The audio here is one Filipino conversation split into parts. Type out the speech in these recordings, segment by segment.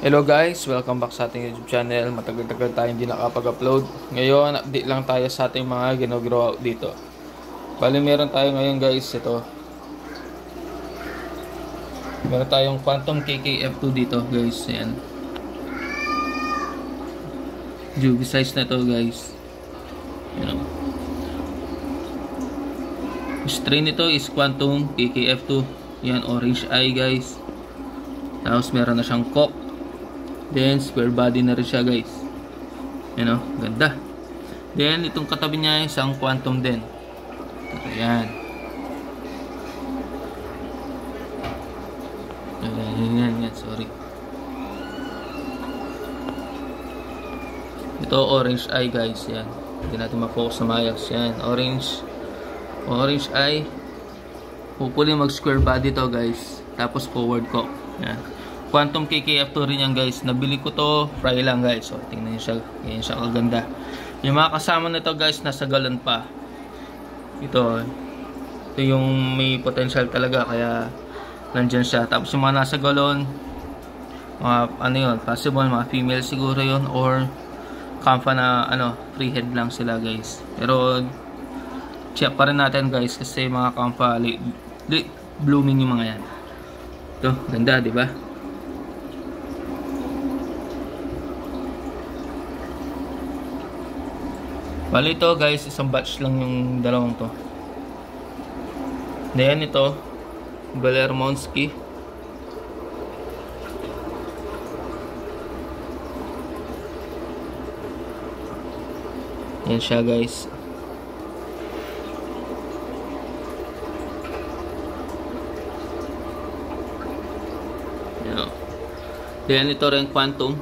Hello guys, welcome back sa ating YouTube channel. Matagal-tagal tayo hindi nakapag-upload. Ngayon, update lang tayo sa ating mga ginagrow out dito. Bali, meron tayo ngayon guys, ito. Meron tayong Quantum KKF2 dito guys, ayan. Juvie size na to guys. Ayan. Strain nito is Quantum KKF2. Yan, orange eye guys. Tapos meron na siyang cock. Then square body na rin siya guys. Yan o, ganda. Then itong katabi niya isang Quantum din. Ayan. Yan, sorry. Ito orange eye guys, yan. Hindi natin ma-focus sa mayas. Yan, orange eye. Hopefully mag square body to guys. Tapos forward cock. Yan. Quantum KKF2 rin yan guys. Nabili ko to, fry lang guys. So, tingnan nyo siya. Ganyan siya kaganda. Yung mga kasama nito guys, nasa galon pa. Ito yung may potential talaga. Kaya, nandyan siya. Tapos yung mga nasa galon, mga ano yun, possible, mga female siguro yun. Or, kampa na, free head lang sila guys. Pero, check pa rin natin guys. Kasi mga kampa, late blooming yung mga yan. Ito, ganda, diba? Bali ito guys, isang batch lang yung dalawang to. Then ito, Bellermonsky. Yan siya guys. Yan. Then ito rin Quantum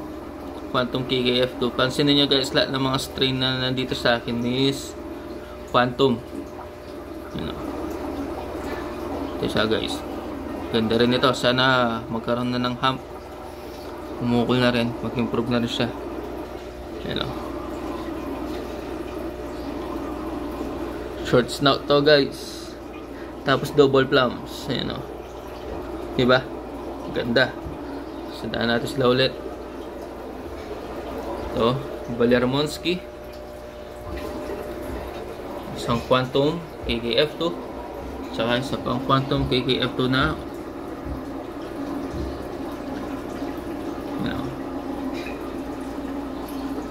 KKF2. Pansinin nyo guys, lahat ng mga strain na nandito sa akin is Quantum. Ito siya guys. Ganda rin ito. Sana magkaroon na ng hump. Umukol na rin. Mag-improve na rin siya. Yan o. Short snout to guys. Tapos double plums. Yan o. Diba? Ganda. Sandaan natin sila ulit. Ito, Bellermonsky. Isang Quantum KKF2. Tsaka isa pang Quantum KKF2 na.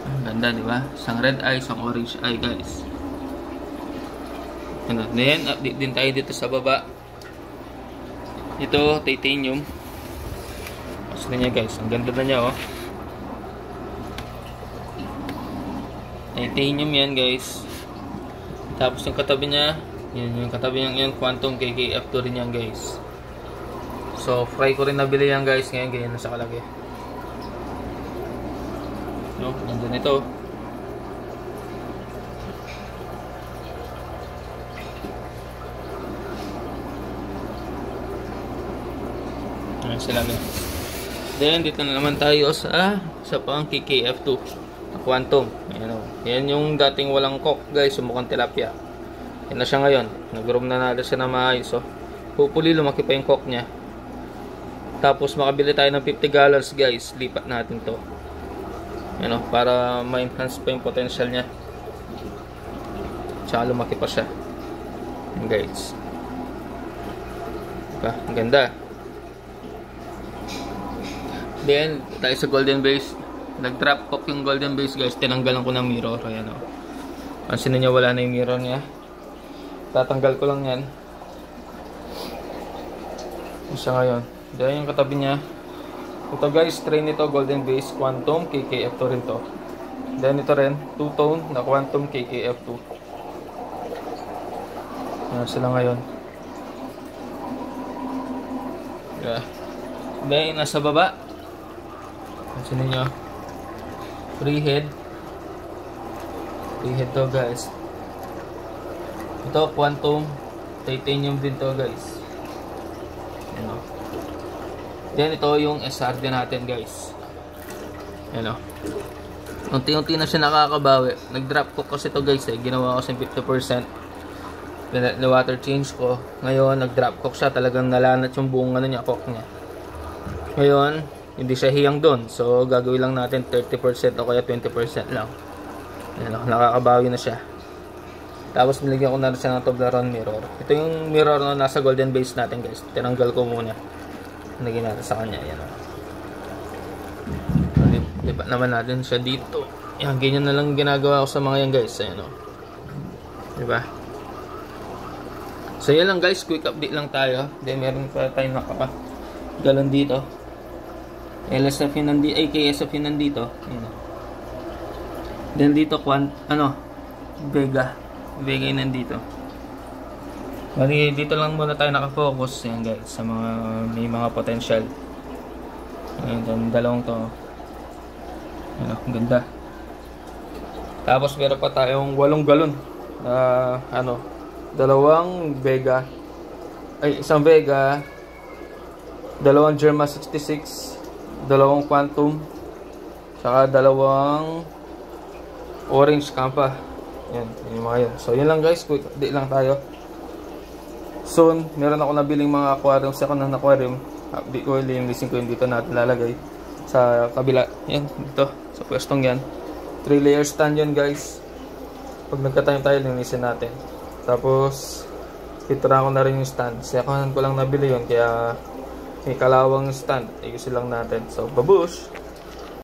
Ang ganda, diba? Isang red eye, isang orange eye guys. Then, update din tayo dito sa baba. Ito, titanium. Kasi na niya guys, ang ganda na niya oh. Titanium yan guys. Tapos yung katabi niya, yung katabi niya yan, Quantum KKF2 rin yan guys. So fry ko rin nabili yan guys. Ngayon ganyan na sa kalaki. No, nandun ito. Ayan sila guys. Then dito na naman tayo sa pang KKF2 Quantum. Ayan o. Yan yung dating walang cock guys. Mukhang tilapia. Yan na siya ngayon. Nag-room na natin siya na maayos. Oh. Hopefully lumaki pa yung cock niya. Tapos makabili tayo ng 50 gallons guys. Lipat natin to. Yan o. Para ma-enhance pa yung potential niya. Tsaka lumaki pa siya. Yan guys. Diba? Ang ganda. Then tayo sa golden base. Nag-drop cock yung golden base guys. Tinanggalan ko ng mirror. Ayan o. Pansinin nyo wala na yung mirror niya. Tatanggal ko lang yan. Isa ngayon. Dahil yung katabi niya. Ito guys, strain nito golden base Quantum KKF2 rin to. Then ito rin, two-tone na Quantum KKF2. Ayan sila ngayon. Yeah. Then nasa baba. Pansinin nyo. Free head to guys. Ito Quantum titanium din to guys. Yan o. Then ito yung SRD natin guys. Yan o. Unti-unti na siya nakakabawi. Nag-drop ko kasi to guys eh. Ginawa ko sa 50%. water change ko. Ngayon, nag-drop cook siya. Talagang nalanat yung buong ano niya, cook niya. Ngayon, hindi siya hiyang doon. So gagawin lang natin 30% o kaya 20% lang. Ayan, nakakabawi na siya. Tapos nilagyan ko na siya ng Toblerone mirror. Ito yung mirror na nasa golden base natin guys. Tinanggal ko muna. Nilagyan natin sa kanya. Ayan. Lipat naman natin siya dito. Ayan, ganyan na lang ginagawa ko sa mga yan guys. Ayan o. Diba? So yan lang guys. Quick update lang tayo. Then meron pa tayo galon dito. LSF yun nandito. Ay, KSF yun nandito. Ayan. Then dito, Vega yun nandito. Bali, dito lang muna tayo nakafocus. Ayan guys, sa mga may mga potential. Ayan, dalawang to. Ayan, ganda. Tapos meron pa tayong 8 galon. Dalawang Vega. Ay, isang Vega. Dalawang Germa 66. Dalawang Quantum. Saka dalawang Orange Campa. Yan, yung mga yan. So, yun lang guys. Quick update lang tayo. Soon, meron ako nabiling mga aquarium. Second hand aquarium. Update ko, linisin ko yun dito natin lalagay. Sa kabila. Yan, dito. Sa pwestong yan. 3 layer stand yan guys. Pag nagka-time tayo, linisin natin. Tapos, itira ko na rin yung stand. Second hand ko lang nabili yun. Kaya, may kalawang stand. Ayusin lang natin. So, babush!